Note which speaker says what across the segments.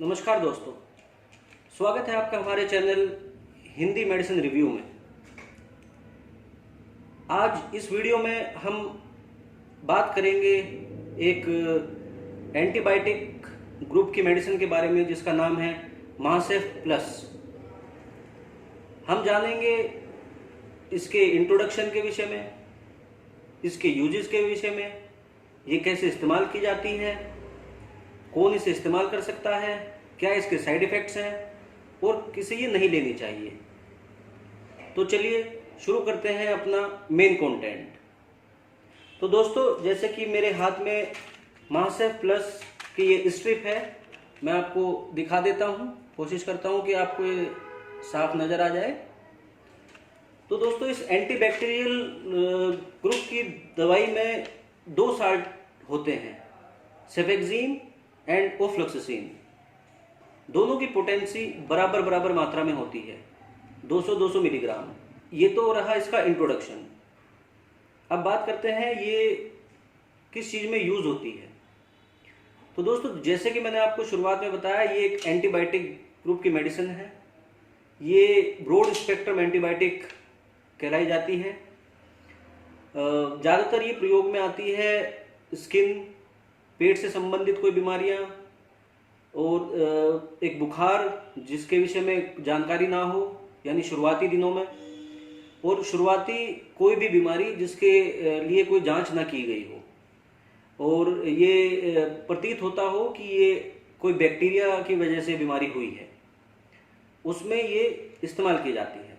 Speaker 1: नमस्कार दोस्तों, स्वागत है आपका हमारे चैनल हिंदी मेडिसिन रिव्यू में। आज इस वीडियो में हम बात करेंगे एक एंटीबायोटिक ग्रुप की मेडिसिन के बारे में जिसका नाम है मासेफ प्लस। हम जानेंगे इसके इंट्रोडक्शन के विषय में, इसके यूजेस के विषय में, ये कैसे इस्तेमाल की जाती है, कौन इसे इस्तेमाल कर सकता है, क्या इसके साइड इफ़ेक्ट्स हैं और किसे ये नहीं लेनी चाहिए। तो चलिए शुरू करते हैं अपना मेन कंटेंट। तो दोस्तों, जैसे कि मेरे हाथ में मासेफ प्लस की ये स्ट्रिप है, मैं आपको दिखा देता हूँ, कोशिश करता हूँ कि आपको ये साफ नज़र आ जाए। तो दोस्तों, इस एंटीबैक्टीरियल ग्रुप की दवाई में दो साल्ट होते हैं, सेफेक्सिन एंड ओफ्लोक्सासिन। दोनों की पोटेंसी बराबर मात्रा में होती है, 200-200 मिलीग्राम। ये तो रहा इसका इंट्रोडक्शन। अब बात करते हैं ये किस चीज़ में यूज़ होती है। तो दोस्तों, जैसे कि मैंने आपको शुरुआत में बताया, ये एक एंटीबायोटिक ग्रुप की मेडिसिन है। ये ब्रॉड स्पेक्ट्रम एंटीबायोटिक कहलाई जाती है। ज़्यादातर ये प्रयोग में आती है स्किन, पेट से संबंधित कोई बीमारियां और एक बुखार जिसके विषय में जानकारी ना हो, यानी शुरुआती दिनों में, और शुरुआती कोई भी बीमारी जिसके लिए कोई जांच ना की गई हो और ये प्रतीत होता हो कि ये कोई बैक्टीरिया की वजह से बीमारी हुई है, उसमें ये इस्तेमाल की जाती है।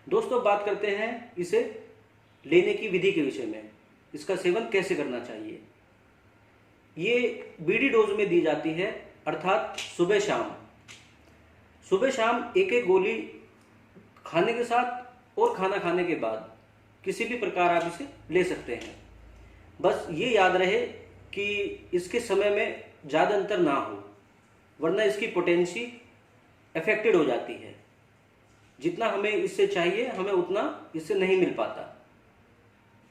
Speaker 1: दोस्तों, बात करते हैं इसे लेने की विधि के विषय में, इसका सेवन कैसे करना चाहिए। ये बीडी डोज में दी जाती है, अर्थात सुबह शाम एक एक गोली खाने के साथ और खाना खाने के बाद किसी भी प्रकार आप इसे ले सकते हैं। बस ये याद रहे कि इसके समय में ज़्यादा अंतर ना हो, वरना इसकी पोटेंसी अफेक्टेड हो जाती है। जितना हमें इससे चाहिए, हमें उतना इससे नहीं मिल पाता।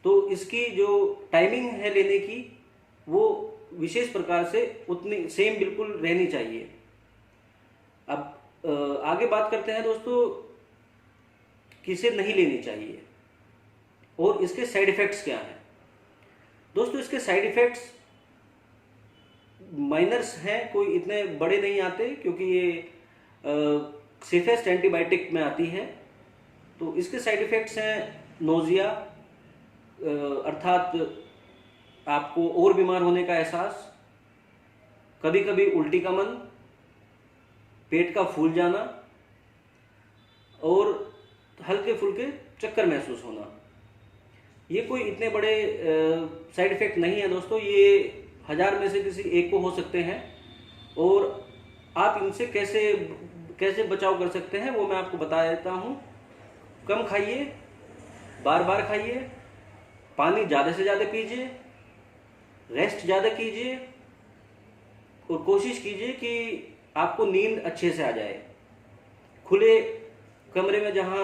Speaker 1: तो इसकी जो टाइमिंग है लेने की, वो विशेष प्रकार से उतनी सेम बिल्कुल रहनी चाहिए। अब आगे बात करते हैं दोस्तों, किसे नहीं लेनी चाहिए और इसके साइड इफ़ेक्ट्स क्या हैं। दोस्तों, इसके साइड इफ़ेक्ट्स माइनर्स हैं, कोई इतने बड़े नहीं आते, क्योंकि ये सेफेस्ट एंटीबायोटिक में आती है। तो इसके साइड इफ़ेक्ट्स हैं नोजिया, अर्थात आपको और बीमार होने का एहसास, कभी कभी उल्टी का मन, पेट का फूल जाना और हल्के फुल्के चक्कर महसूस होना। ये कोई इतने बड़े साइड इफ़ेक्ट नहीं है दोस्तों, ये 1000 में से किसी एक को हो सकते हैं। और आप इनसे कैसे बचाव कर सकते हैं वो मैं आपको बता देता हूँ। कम खाइए, बार बार खाइए, पानी ज़्यादा से ज़्यादा पीजिए, रेस्ट ज़्यादा कीजिए और कोशिश कीजिए कि आपको नींद अच्छे से आ जाए। खुले कमरे में जहाँ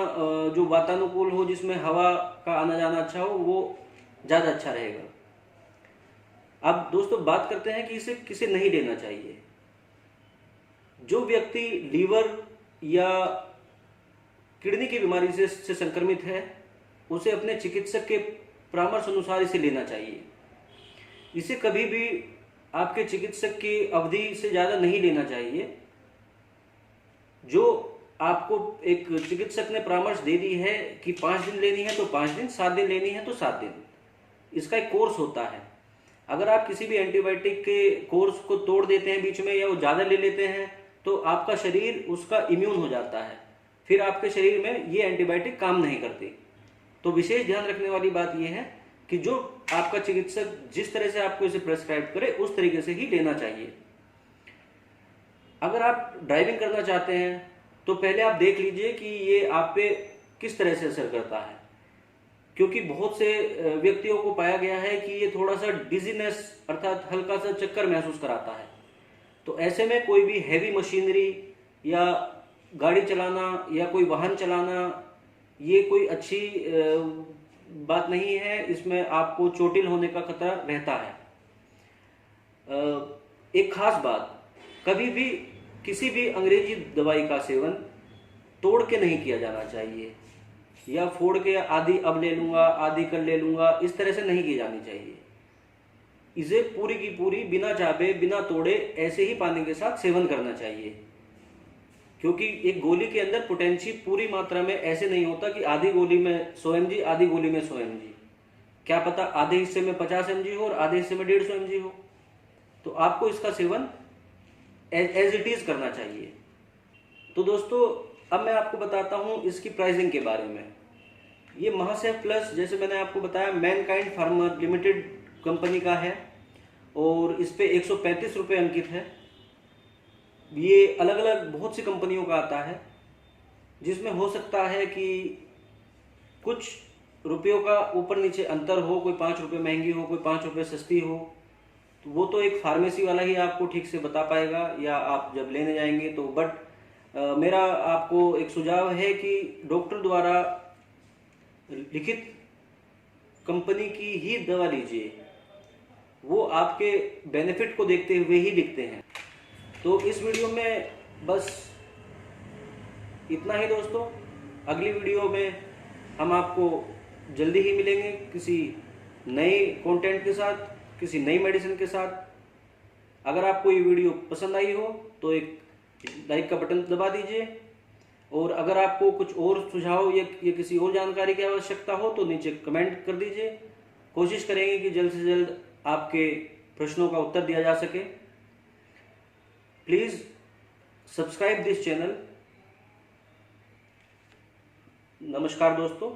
Speaker 1: जो वातानुकूल हो, जिसमें हवा का आना जाना अच्छा हो, वो ज़्यादा अच्छा रहेगा। अब दोस्तों, बात करते हैं कि इसे किसे नहीं लेना चाहिए। जो व्यक्ति लीवर या किडनी की बीमारी से संक्रमित है, उसे अपने चिकित्सक के परामर्श अनुसार इसे लेना चाहिए। इसे कभी भी आपके चिकित्सक की अवधि से ज़्यादा नहीं लेना चाहिए। जो आपको एक चिकित्सक ने परामर्श दे दी है कि 5 दिन लेनी है तो 5 दिन, 7 दिन लेनी है तो 7 दिन, इसका एक कोर्स होता है। अगर आप किसी भी एंटीबायोटिक के कोर्स को तोड़ देते हैं बीच में या वो ज़्यादा ले लेते हैं, तो आपका शरीर उसका इम्यून हो जाता है, फिर आपके शरीर में ये एंटीबायोटिक काम नहीं करती। तो विशेष ध्यान रखने वाली बात यह है कि जो आपका चिकित्सक जिस तरह से आपको इसे प्रेस्क्राइब करे, उस तरीके से ही लेना चाहिए। अगर आप ड्राइविंग करना चाहते हैं तो पहले आप देख लीजिए कि ये आप पे किस तरह से असर करता है, क्योंकि बहुत से व्यक्तियों को पाया गया है कि ये थोड़ा सा डिजीनेस, अर्थात हल्का सा चक्कर महसूस कराता है। तो ऐसे में कोई भी हैवी मशीनरी या गाड़ी चलाना या कोई वाहन चलाना, ये कोई अच्छी बात नहीं है। इसमें आपको चोटिल होने का खतरा रहता है। एक खास बात, कभी भी किसी भी अंग्रेजी दवाई का सेवन तोड़ के नहीं किया जाना चाहिए, या फोड़ के आधी अब ले लूँगा आधी कल ले लूँगा, इस तरह से नहीं की जानी चाहिए। इसे पूरी की पूरी बिना चापे बिना तोड़े ऐसे ही पानी के साथ सेवन करना चाहिए, क्योंकि एक गोली के अंदर पोटेंशी पूरी मात्रा में ऐसे नहीं होता कि आधी गोली में 100 mg आधी गोली में 100 mg। क्या पता आधे हिस्से में 50 mg हो और आधे हिस्से में 150 mg हो। तो आपको इसका सेवन एज इट इज करना चाहिए। तो दोस्तों अब मैं आपको बताता हूँ इसकी प्राइसिंग के बारे में। ये महासेफ प्लस, जैसे मैंने आपको बताया, मैनकाइंड फार्मा लिमिटेड कंपनी का है और इस पे 135 रुपये अंकित है। ये अलग अलग बहुत सी कंपनियों का आता है, जिसमें हो सकता है कि कुछ रुपयों का ऊपर नीचे अंतर हो, कोई 5 रुपये महंगी हो, कोई 5 रुपये सस्ती हो। तो वो तो एक फार्मेसी वाला ही आपको ठीक से बता पाएगा या आप जब लेने जाएंगे तो। बट मेरा आपको एक सुझाव है कि डॉक्टर द्वारा लिखित कंपनी की ही दवा लीजिए, वो आपके बेनिफिट को देखते हुए ही लिखते हैं। तो इस वीडियो में बस इतना ही दोस्तों। अगली वीडियो में हम आपको जल्दी ही मिलेंगे किसी नए कंटेंट के साथ, किसी नई मेडिसिन के साथ। अगर आपको ये वीडियो पसंद आई हो तो एक लाइक का बटन दबा दीजिए, और अगर आपको कुछ और सुझाव या किसी और जानकारी की आवश्यकता हो तो नीचे कमेंट कर दीजिए। कोशिश करेंगे कि जल्द से जल्द आपके प्रश्नों का उत्तर दिया जा सके। Please subscribe this channel. नमस्कार दोस्तों,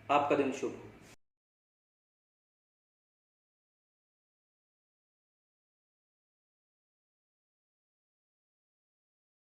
Speaker 1: आपका दिन शुभ हो।